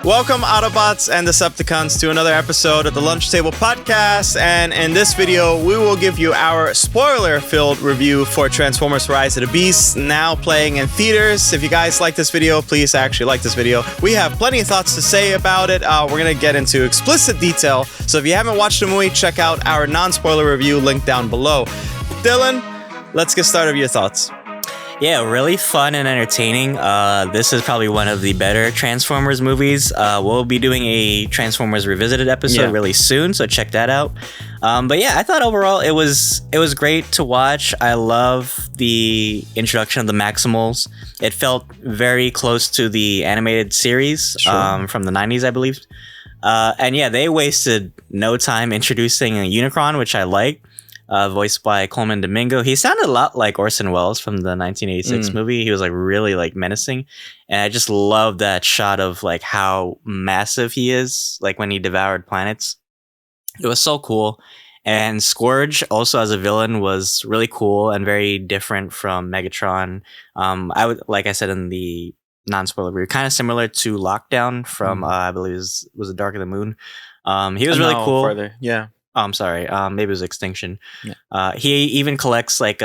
Welcome, Autobots and Decepticons, to another episode of the Lunch Table Podcast. And in this video, we will give you our spoiler-filled review for Transformers Rise of the Beast, now playing in theaters. If you guys like this video, please actually like this video. We have plenty of thoughts to say about it. We're going to get into explicit detail. So if you haven't watched the movie, check out our non-spoiler review link down below. Dylan, let's get started with your thoughts. Yeah, really fun and entertaining. This is probably one of the better Transformers movies. We'll be doing a Transformers Revisited episode really soon, so check that out. But yeah, I thought overall it was great to watch. I love the introduction of the Maximals. It felt very close to the animated series from the 90s, I believe. And yeah, they wasted no time introducing a Unicron, which I like. Voiced by Colman Domingo. He sounded a lot like Orson Welles from the 1986 movie. He was like really like menacing, and I just love that shot of like how massive he is, like when he devoured planets. It was so cool. And Scourge also as a villain was really cool and very different from Megatron. I would, like I said in the non-spoiler review, kind of similar to Lockdown from I believe it was The Dark of the Moon. He was really cool. Further. Yeah. Oh, I'm sorry. Maybe it was Extinction. Yeah. He even collects like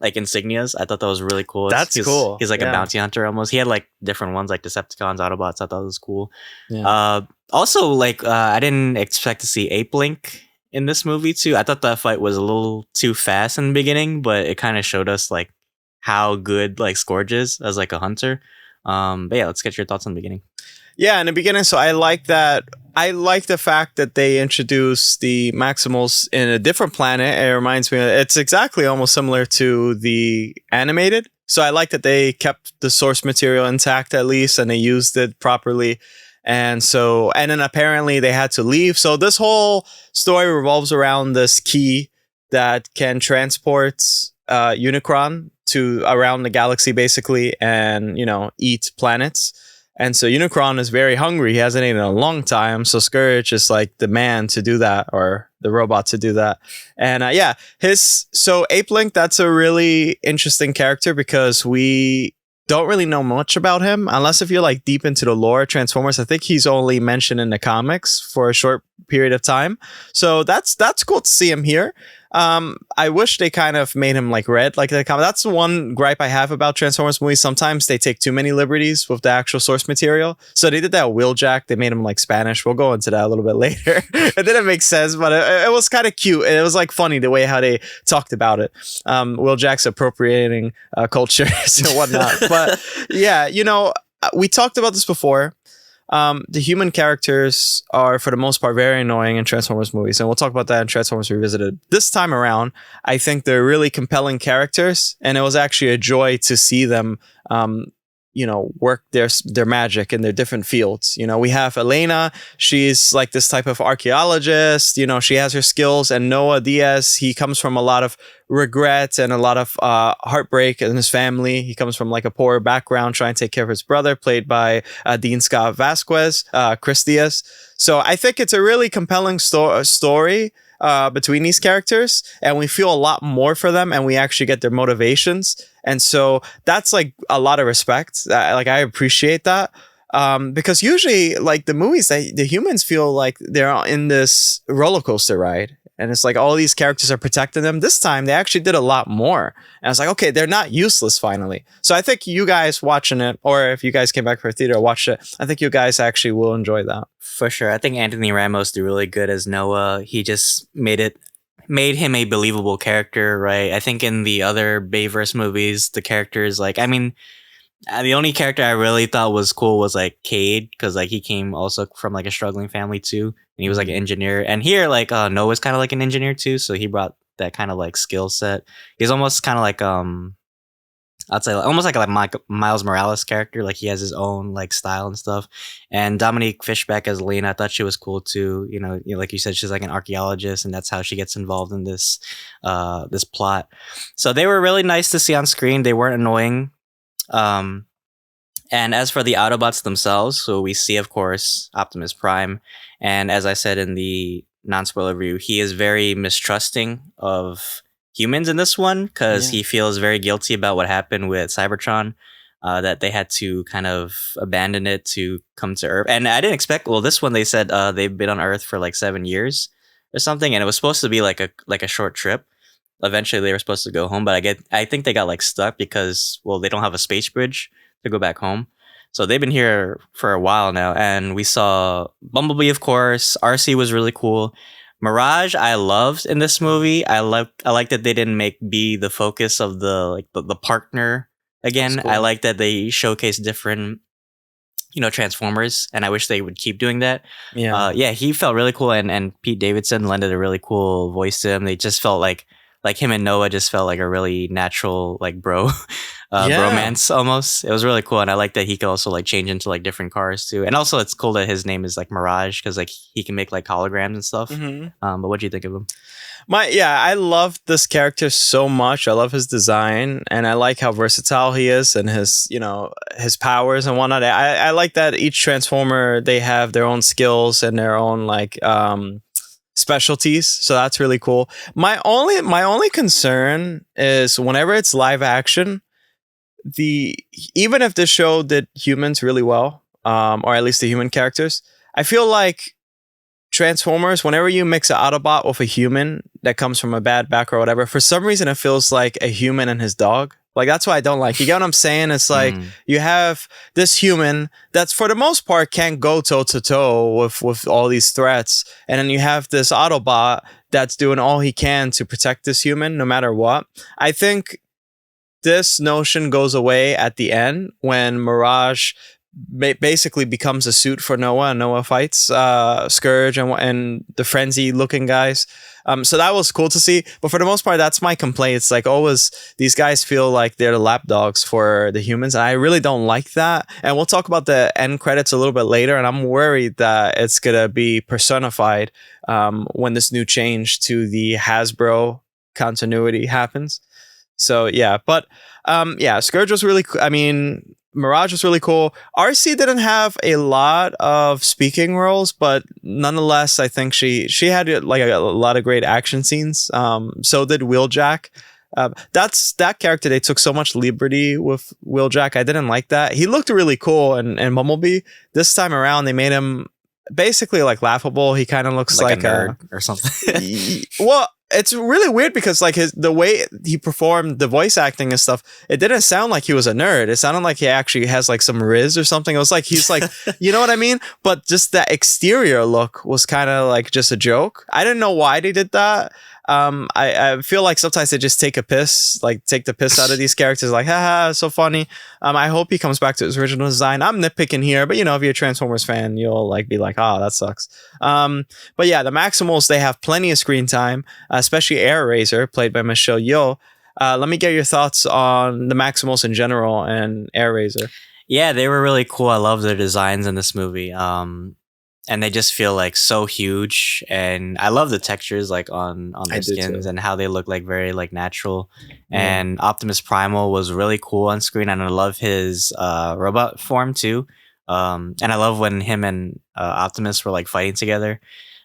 insignias. I thought that was really cool. That's cool. He's like a bounty hunter almost. He had like different ones like Decepticons, Autobots. I thought it was cool. Yeah. Also, like I didn't expect to see Ape Link in this movie too. I thought that fight was a little too fast in the beginning, but it kind of showed us like how good like Scourge is as like a hunter. But yeah, let's get your thoughts on the beginning. Yeah, in the beginning, so I like that. I like the fact that they introduced the Maximals in a different planet. It reminds me, it's exactly almost similar to the animated. So I like that they kept the source material intact at least, and they used it properly. And then apparently they had to leave. So this whole story revolves around this key that can transport Unicron to around the galaxy, basically, and eat planets. And so Unicron is very hungry. He hasn't eaten in a long time. So Scourge is like the man to do that, or the robot to do that. And so Ape Link, that's a really interesting character because we don't really know much about him unless if you're like deep into the lore of Transformers. I think he's only mentioned in the comics for a short period of time. So that's cool to see him here. I wish they kind of made him like red, like the comic. That's the one gripe I have about Transformers movies. Sometimes they take too many liberties with the actual source material. So they did that with Wheeljack. They made him like Spanish. We'll go into that a little bit later. It didn't make sense, but it was kind of cute. And it was like funny the way how they talked about it. Wheeljack's appropriating cultures and whatnot. But yeah, we talked about this before. The human characters are, for the most part, very annoying in Transformers movies, and we'll talk about that in Transformers Revisited. This time around, I think they're really compelling characters, and it was actually a joy to see them, work their magic in their different fields. We have Elena. She's like this type of archaeologist. She has her skills, and Noah Diaz, he comes from a lot of regret and a lot of heartbreak in his family. He comes from like a poor background, trying to take care of his brother, played by Dean Scott Vazquez, Chris Diaz. So I think it's a really compelling story between these characters, and we feel a lot more for them, and we actually get their motivations. And so that's like a lot of respect. I appreciate that. Because usually like the movies, the humans feel like they're in this roller coaster ride. And it's like all these characters are protecting them. This time, they actually did a lot more. And I was like, okay, they're not useless finally. So I think you guys watching it, or if you guys came back for a theater or watched it, I think you guys actually will enjoy that. For sure. I think Anthony Ramos did really good as Noah. He just made him a believable character, right? I think in the other Bayverse movies, the characters, the only character I really thought was cool was like Cade, because like he came also from like a struggling family too, and he was like an engineer. And here like Noah's kind of like an engineer too, so he brought that kind of like skill set. He's almost kind of like I'd say almost like a Miles Morales character. Like he has his own like style and stuff. And Dominique Fishback as Lena, I thought she was cool too. Like you said, she's like an archaeologist, and that's how she gets involved in this plot. So they were really nice to see on screen. They weren't annoying. And as for the Autobots themselves, so we see, of course, Optimus Prime. And as I said in the non-spoiler review, he is very mistrusting of humans in this one because he feels very guilty about what happened with Cybertron. that they had to kind of abandon it to come to Earth. And I didn't expect. Well, this one they said they've been on Earth for like 7 years or something, and it was supposed to be like a short trip. Eventually, they were supposed to go home, but I think they got like stuck because they don't have a space bridge to go back home. So they've been here for a while now, and we saw Bumblebee, of course. RC was really cool. Mirage, I loved in this movie. I like that they didn't make B the focus of the partner again. Cool. I like that they showcase different, Transformers, and I wish they would keep doing that. Yeah, he felt really cool, and Pete Davidson lended a really cool voice to him. They just felt like him and Noah just felt like a really natural bro. Bromance almost. It was really cool, and I like that he could also change into different cars too. And also, it's cool that his name is Mirage because he can make holograms and stuff. Mm-hmm. But what do you think of him? I love this character so much. I love his design, and I like how versatile he is and his his powers and whatnot. I like that each Transformer, they have their own skills and their own specialties, so that's really cool. My only concern is whenever it's live action, even if this show did humans really well, or at least the human characters, I feel like Transformers, whenever you mix an Autobot with a human that comes from a bad background or whatever, for some reason it feels like a human and his dog. That's what I don't like. You get what I'm saying? It's you have this human that's for the most part can't go toe to toe with all these threats, and then you have this Autobot that's doing all he can to protect this human no matter what. I think this notion goes away at the end when Mirage basically becomes a suit for Noah, and Noah fights Scourge and the frenzy looking guys. So that was cool to see. But for the most part, that's my complaint. It's always these guys feel like they're the lapdogs for the humans. And I really don't like that. And we'll talk about the end credits a little bit later. And I'm worried that it's going to be personified when this new change to the Hasbro continuity happens. So yeah, but Scourge was really cool. I mean, Mirage was really cool. RC didn't have a lot of speaking roles, but nonetheless, I think she had a lot of great action scenes. So did Wheeljack. That's that character. They took so much liberty with Wheeljack. I didn't like that. He looked really cool, and Bumblebee. This time around, they made him basically laughable. He kind of looks like a nerd or something. Well, it's really weird because the way he performed the voice acting and stuff, it didn't sound like he was a nerd. It sounded like he actually has some riz or something. It was he's you know what I mean? But just that exterior look was kind of just a joke. I didn't know why they did that. I feel like sometimes they just take the piss out of these characters, haha, so funny. I hope he comes back to his original design. I'm nitpicking here, but if you're a Transformers fan, you'll be that sucks. But yeah, the Maximals, they have plenty of screen time, especially Air Razor, played by Michelle Yeoh. Let me get your thoughts on the Maximals in general and Air Razor. Yeah, they were really cool. I love their designs in this movie. And they just feel so huge, and I love the textures on their skins and how they look very natural. Yeah. And Optimus Primal was really cool on screen, and I love his robot form too. And I love when him and Optimus were fighting together,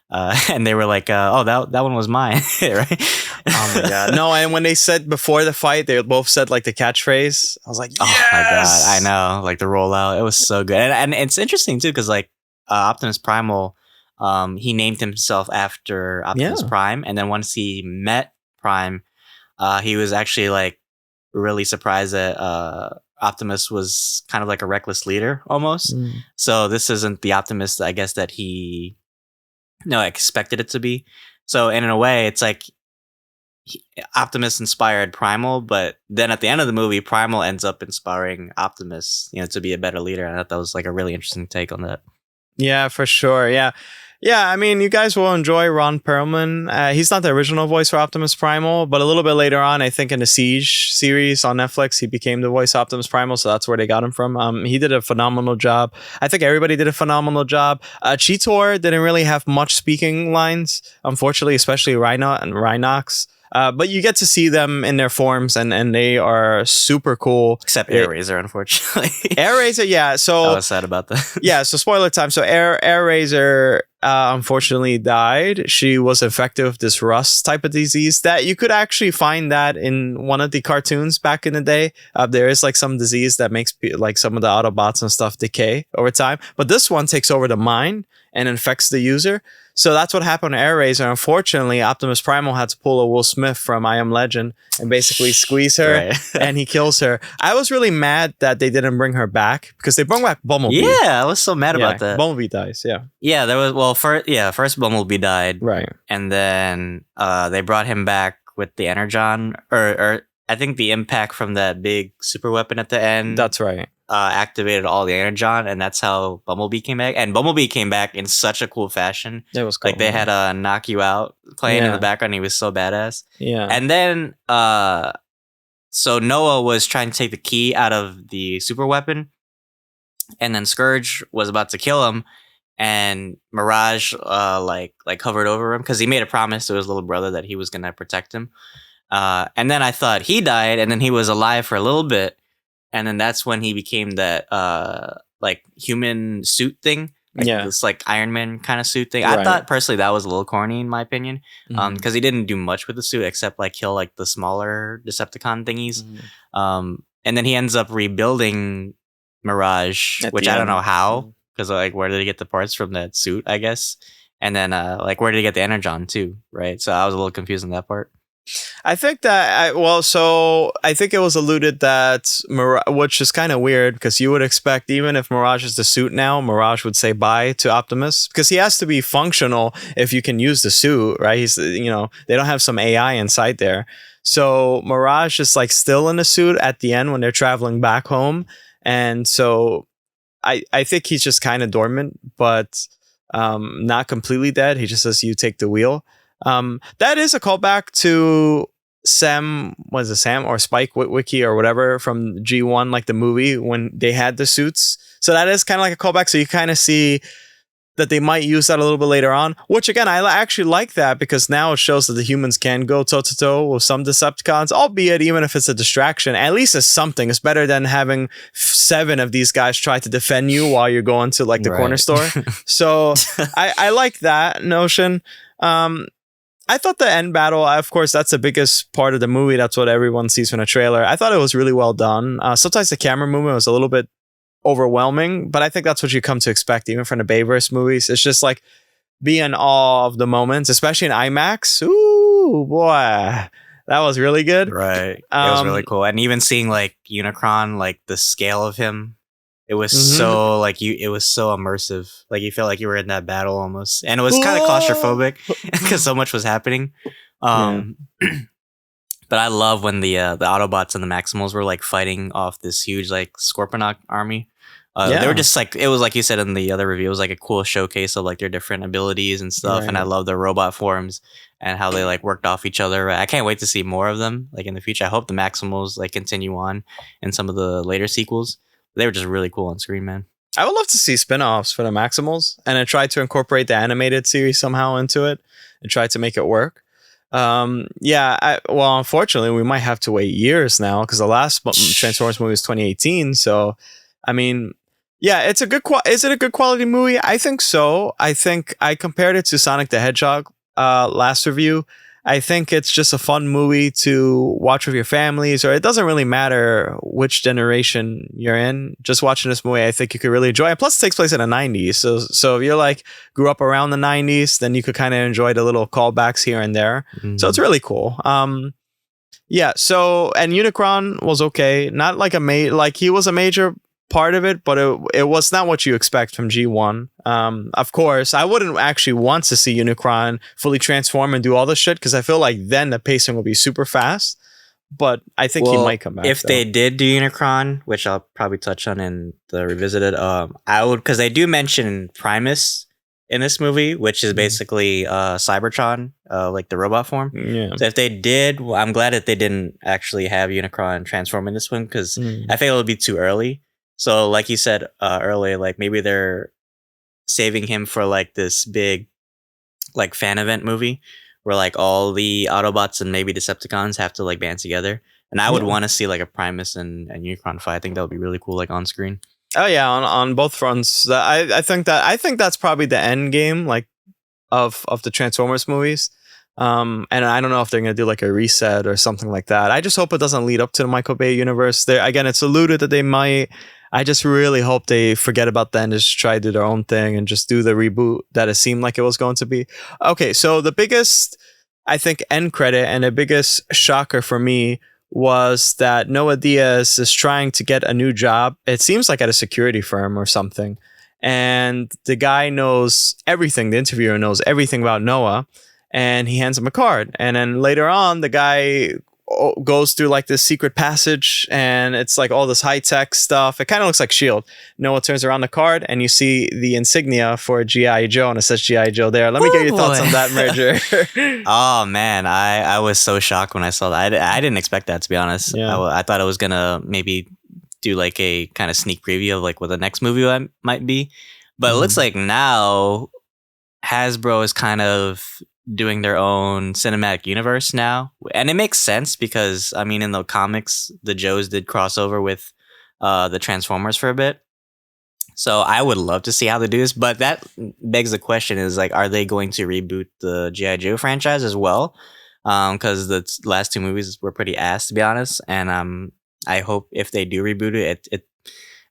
and they were "Oh, that one was mine," right? Oh my god, no! And when they said before the fight, they both said the catchphrase. I was like, yes! "Oh my god!" I know, the rollout. It was so good, and it's interesting too because Optimus Primal, he named himself after Optimus Prime, and then once he met Prime, he was actually really surprised that Optimus was kind of a reckless leader almost. So this isn't the Optimus, I guess, that he expected it to be. So in a way, it's Optimus inspired Primal, but then at the end of the movie, Primal ends up inspiring Optimus, to be a better leader. And I thought that was a really interesting take on that. Yeah, for sure. Yeah. I mean, you guys will enjoy Ron Perlman. He's not the original voice for Optimus Primal, but a little bit later on, I think in the Siege series on Netflix, he became the voice of Optimus Primal, so that's where they got him from. He did a phenomenal job. I think everybody did a phenomenal job. Cheetor didn't really have much speaking lines, unfortunately, especially Rhino and Rhinox. But you get to see them in their forms, and they are super cool. Except Air Razor, unfortunately. Air Razor, yeah. So I was sad about that. Yeah, so spoiler time. So Air Razor, unfortunately died. She was infected with this rust type of disease that you could actually find that in one of the cartoons back in the day. There is like some disease that makes like some of the Autobots and stuff decay over time. But this one takes over the mind and infects the user. So that's what happened to Air Razor. Unfortunately, Optimus Primal had to pull a Will Smith from I Am Legend and basically squeeze her, and he kills her. I was really mad that they didn't bring her back because they brought back Bumblebee. Yeah, I was so mad about that. Bumblebee dies. Yeah, there was first Bumblebee died, right, and then they brought him back with the Energon, or I think the impact from that big super weapon at the end. That's right. Activated all the Energon, and that's how Bumblebee came back. And Bumblebee came back in such a cool fashion. It was cool. Like they had a Knock You Out playing in the background. He was so badass. Yeah. And then so Noah was trying to take the key out of the super weapon, and then Scourge was about to kill him, and Mirage like hovered over him because he made a promise to his little brother that he was gonna protect him. And then I thought he died, and then he was alive for a little bit. And then that's when he became that like human suit thing. Like this like Iron Man kind of suit thing. Right. I thought personally that was a little corny in my opinion. Because he didn't do much with the suit except like kill like the smaller Decepticon thingies. And then he ends up rebuilding Mirage, which I don't know how. Because like where did he get the parts from that suit, I guess? And then like where did he get the Energon too, right? So I was a little confused on that part. I think that I think it was alluded that which is kind of weird because you would expect even if Mirage is the suit now, Mirage would say bye to Optimus because he has to be functional if you can use the suit, right? He's they don't have some AI inside there, so Mirage is like still in the suit at the end when they're traveling back home, and so I think he's just kind of dormant, but not completely dead. He just says you take the wheel. That is a callback to Sam or Spike Witwicky or whatever from G1, like the movie when they had the suits. So that is kind of like a callback. So you kind of see that they might use that a little bit later on, which again, I actually like that because now it shows that the humans can go toe to toe with some Decepticons, albeit even if it's a distraction, at least it's something. It's better than having 7 of these guys try to defend you while you're going to like the corner store. So I like that notion. I thought the end battle, of course, that's the biggest part of the movie. That's what everyone sees from the trailer. I thought it was really well done. Sometimes the camera movement was a little bit overwhelming, but I think that's what you come to expect, even from the Bayverse movies. It's just like be in awe of the moments, especially in IMAX. Ooh, boy, that was really good. Right. It was really cool. And even seeing like Unicron, like the scale of him, it was so like it was so immersive. Like you felt like you were in that battle almost, and it was kind of claustrophobic because so much was happening. But I love when the Autobots and the Maximals were like fighting off this huge like Scorponok army. They were just like, it was like you said in the other review, it was like a cool showcase of like their different abilities and stuff. Right. And I love the robot forms and how they like worked off each other. I can't wait to see more of them like in the future. I hope the Maximals like continue on in some of the later sequels. They were just really cool on screen, man. I would love to see spin-offs for the Maximals and I tried to incorporate the animated series somehow into it and try to make it work. Unfortunately, we might have to wait years now because the last Transformers movie was 2018. So, I mean, yeah, is it a good quality movie? I think so. I think I compared it to Sonic the Hedgehog last review. I think it's just a fun movie to watch with your families, or it doesn't really matter which generation you're in. Just watching this movie, I think you could really enjoy it. Plus, it takes place in the 90s. So if you're like grew up around the 90s, then you could kind of enjoy the little callbacks here and there. Mm-hmm. So it's really cool. So, and Unicron was okay. Not like he was a major part of it, but it was not what you expect from G1. Of course, I wouldn't actually want to see Unicron fully transform and do all this shit because I feel like then the pacing will be super fast. But I think he might come back. If they did do Unicron, which I'll probably touch on in the revisited, I would, because they do mention Primus in this movie, which is basically Cybertron, like the robot form. Yeah. So if they did, I'm glad that they didn't actually have Unicron transform in this one because I think it would be too early. So like you said earlier, like maybe they're saving him for like this big like fan event movie where like all the Autobots and maybe Decepticons have to like band together. And I would want to see like a Primus and Unicron fight. I think that would be really cool, like on screen. Oh yeah, on both fronts. I think that's probably the end game. Like of the Transformers movies. And I don't know if they're going to do like a reset or something like that. I just hope it doesn't lead up to the Michael Bay universe. There again, it's alluded that they might. I just really hope they forget about that and just try to do their own thing and just do the reboot that it seemed like it was going to be. Okay, so the biggest, I think, end credit and the biggest shocker for me was that Noah Diaz is trying to get a new job. It seems like at a security firm or something. And the guy knows everything. The interviewer knows everything about Noah. And he hands him a card. And then later on, the guy goes through like this secret passage and it's like all this high-tech stuff. It kind of looks like S.H.I.E.L.D. Noah turns around the card and you see the insignia for G.I. Joe and it says G.I. Joe there. Let me get your thoughts on that merger. Oh, man. I was so shocked when I saw that. I didn't expect that, to be honest. Yeah. I thought it was going to maybe do like a kind of sneak preview of like what the next movie might be. But it looks like now Hasbro is kind of doing their own cinematic universe now, and it makes sense because I mean in the comics the Joes did crossover with the Transformers for a bit, so I would love to see how they do this. But that begs the question is like, are they going to reboot the G.I. Joe franchise as well? Because the last two movies were pretty ass, to be honest, and I hope if they do reboot it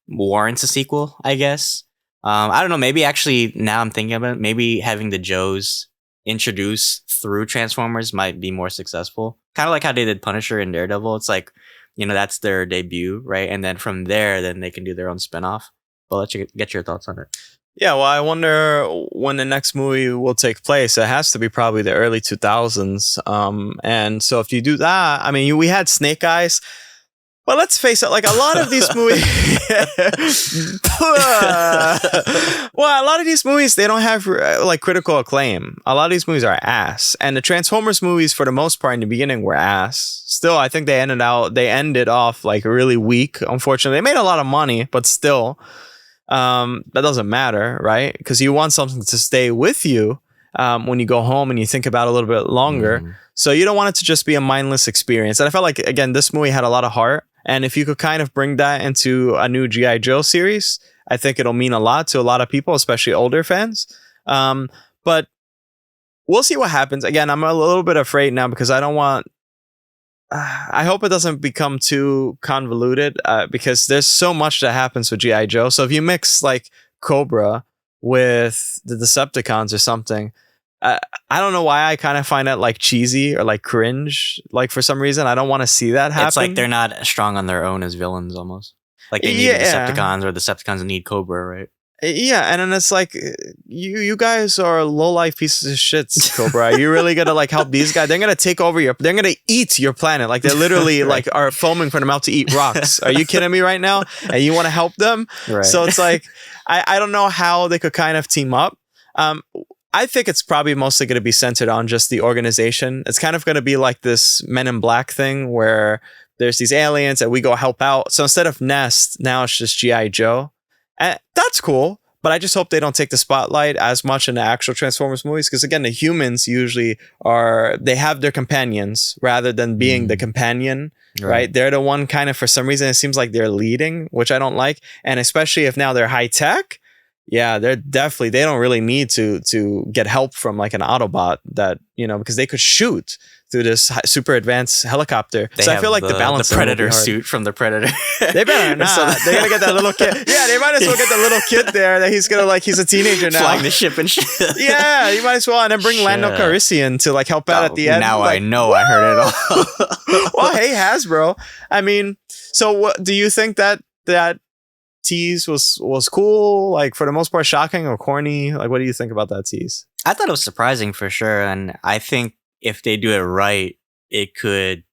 warrants a sequel, I guess. I don't know, maybe actually now I'm thinking about it, maybe having the Joes introduced through Transformers might be more successful. Kind of like how they did Punisher and Daredevil. It's like, you know, that's their debut, right? And then from there, then they can do their own spinoff. But let you get your thoughts on it. Yeah, well, I wonder when the next movie will take place. It has to be probably the early 2000s. And so if you do that, I mean, we had Snake Eyes. Well, let's face it, like a lot of these movies, well, a lot of these movies, they don't have like critical acclaim. A lot of these movies are ass. And the Transformers movies, for the most part, in the beginning were ass. Still, I think they ended off like really weak, unfortunately. They made a lot of money, but still, that doesn't matter, right? Because you want something to stay with you when you go home and you think about it a little bit longer. So you don't want it to just be a mindless experience. And I felt like, again, this movie had a lot of heart. And if you could kind of bring that into a new G.I. Joe series, I think it'll mean a lot to a lot of people, especially older fans. But we'll see what happens. Again, I'm a little bit afraid now because I don't want... I hope it doesn't become too convoluted because there's so much that happens with G.I. Joe. So if you mix like Cobra with the Decepticons or something... I don't know why I kind of find that like cheesy or like cringe. Like for some reason, I don't want to see that happen. It's like they're not strong on their own as villains almost. Like they need the Decepticons or the Decepticons need Cobra, right? Yeah, and then it's like you guys are low life pieces of shit, Cobra. You're really gonna like help these guys? They're gonna take over they're gonna eat your planet. Like they literally like are foaming for them out to eat rocks. Are you kidding me right now? And you want to help them? Right. So it's like I don't know how they could kind of team up. I think it's probably mostly going to be centered on just the organization. It's kind of going to be like this Men in Black thing where there's these aliens that we go help out. So instead of Nest, now it's just G.I. Joe. And that's cool, but I just hope they don't take the spotlight as much in the actual Transformers movies. Because again, the humans usually they have their companions rather than being the companion, right? They're the one kind of, for some reason, it seems like they're leading, which I don't like. And especially if now they're high tech. Yeah, they don't really need to get help from like an Autobot that, you know, because they could shoot through this super advanced helicopter. So I feel like the balance. The Predator suit from the Predator. They better not. They're going to get that little kid. Yeah, they might as well get the little kid there that he's going to like, he's a teenager now. Flying the ship and shit. Yeah, you might as well. And then bring Lando Calrissian to like help out at the end. Now like, I know what? I heard it all. Well, hey, Hasbro. I mean, so what do you think that tease was cool, like for the most part shocking or corny? Like what do you think about that tease? I thought it was surprising for sure, and I think if they do it right, it could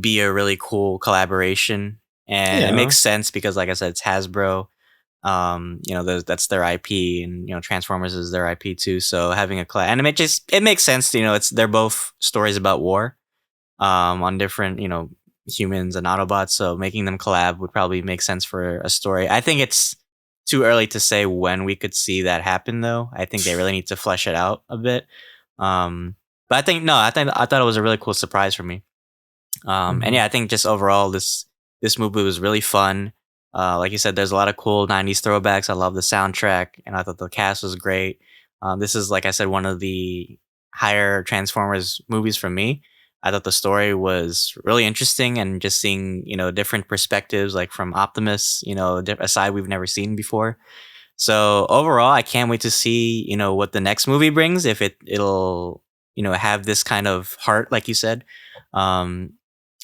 be a really cool collaboration, and it makes sense because like I said, it's Hasbro. You know, that's their IP, and you know, Transformers is their IP too, so having a collab, and it makes sense. You know, they're both stories about war on different, you know, humans and Autobots, so making them collab would probably make sense for a story. I think it's too early to say when we could see that happen, though. I think they really need to flesh it out a bit. But I thought it was a really cool surprise for me. And yeah, I think just overall this movie was really fun. Like you said, there's a lot of cool 90s throwbacks. I love the soundtrack, and I thought the cast was great. This is, like I said, one of the higher Transformers movies for me. I thought the story was really interesting, and just seeing, different perspectives, like from Optimus, a side we've never seen before. So overall, I can't wait to see, what the next movie brings, if it'll, have this kind of heart, like you said,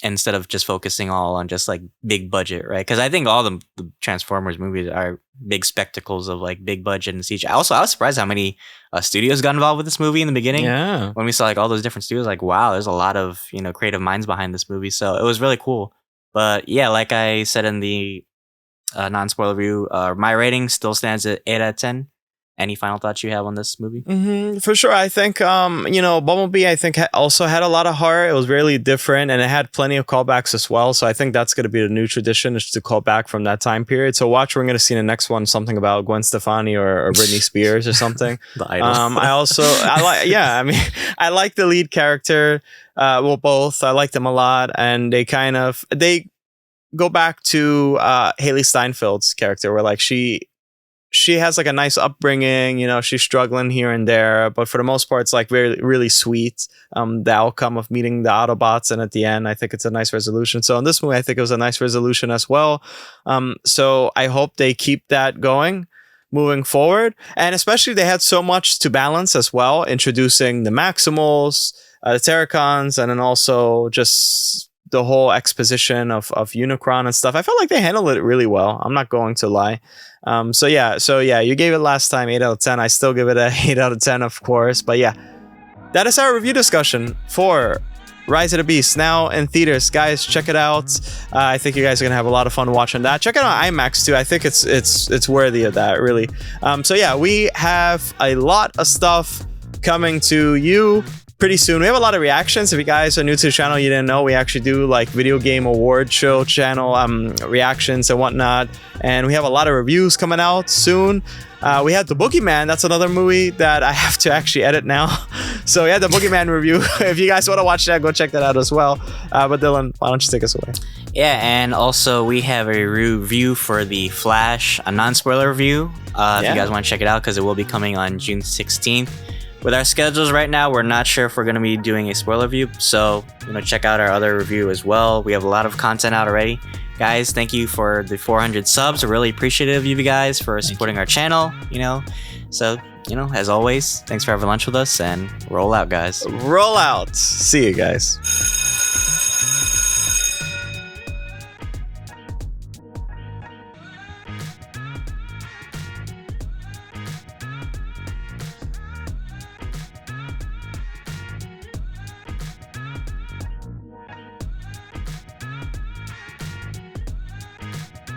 instead of just focusing all on just like big budget, right? Because I think all the Transformers movies are big spectacles of like big budget and CGI. Also, I was surprised how many studios got involved with this movie in the beginning. Yeah. When we saw like all those different studios, like, wow, there's a lot of, creative minds behind this movie. So it was really cool. But yeah, like I said in the non-spoiler review, my rating still stands at 8 out of 10. Any final thoughts you have on this movie? For sure. I think, Bumblebee, I think also had a lot of heart. It was really different, and it had plenty of callbacks as well. So I think that's going to be the new tradition, is to call back from that time period. So watch, we're going to see in the next one something about Gwen Stefani or Britney Spears or something. The idol. I like the lead character. Both. I like them a lot, and they go back to Haley Steinfeld's character, where like she has like a nice upbringing, she's struggling here and there, but for the most part, it's like very, really sweet. The outcome of meeting the Autobots, and at the end, I think it's a nice resolution. So in this movie, I think it was a nice resolution as well. So I hope they keep that going moving forward. And especially they had so much to balance as well, introducing the Maximals, the Terracons, and then also just the whole exposition of Unicron and stuff. I felt like they handled it really well. I'm not going to lie. So yeah, you gave it last time 8 out of 10. I still give it a 8 out of 10, of course. But yeah, that is our review discussion for Rise of the Beast, now in theaters. Guys, check it out. I think you guys are gonna have a lot of fun watching that. Check it out on IMAX too. I think it's worthy of that, really. So yeah, we have a lot of stuff coming to you pretty soon. We have a lot of reactions. If you guys are new to the channel, you didn't know, we actually do like video game award show channel reactions and whatnot, and we have a lot of reviews coming out soon. We had The Boogeyman. That's another movie that I have to actually edit now. So we had The Boogeyman review. If you guys want to watch that, go check that out as well. But Dylan, why don't you take us away? Yeah, and also we have a review for The Flash, a non-spoiler review. If you guys want to check it out, because it will be coming on June 16th. With our schedules right now, we're not sure if we're going to be doing a spoiler review, so check out our other review as well. We have a lot of content out already. Guys, thank you for the 400 subs. We're really appreciative of you guys for supporting our channel, So, as always, thanks for having lunch with us, and roll out, guys. Roll out. See you guys.